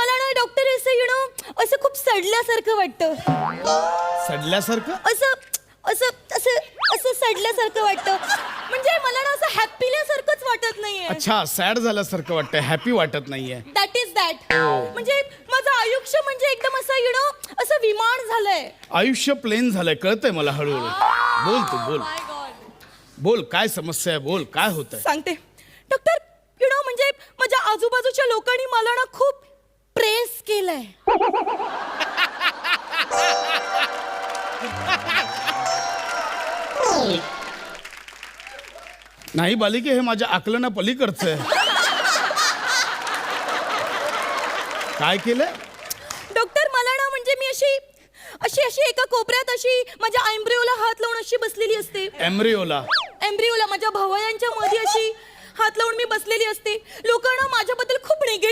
मला ना डॉक्टर असं खूप सडल्यासारखं वाटतं. सडल्यासारखं? असं असं असं असं सडल्यासारखं वाटतं. म्हणजे मला ना असं हॅपील्यासारखंच वाटत नाहीये. अच्छा, सॅड झाल्यासारखं वाटतंय, हॅपी वाटत नाहीये. That is that. म्हणजे माझं आयुष्य म्हणजे एकदम असं असं विमान झालंय. आयुष्य प्लेन झालंय, कळतंय मला हळूहळू. बोल तू, बोल My God. बोल, काय समस्या आहे, बोल काय होतंय. सांगते डॉक्टर. म्हणजे माझ्या आजूबाजूच्या लोकांनी मला ना खूप प्रेस केलंय. नाही बालिके, हे माझ्या आकलना पलीकडचं आहे. काय केलंय? डॉक्टर मला ना म्हणजे मी अशी अशी अशी एका कोपऱ्यात अशी माझ्या एम्ब्रिओला हात लावून अशी बसलेली असते. एम्ब्रिओला? एम्ब्रिओला माझ्या भवयांच्या मध्ये अशी हात लावून मी बसलेली असते. लोकांना माझ्याबद्दल खूप निगेटिव्ह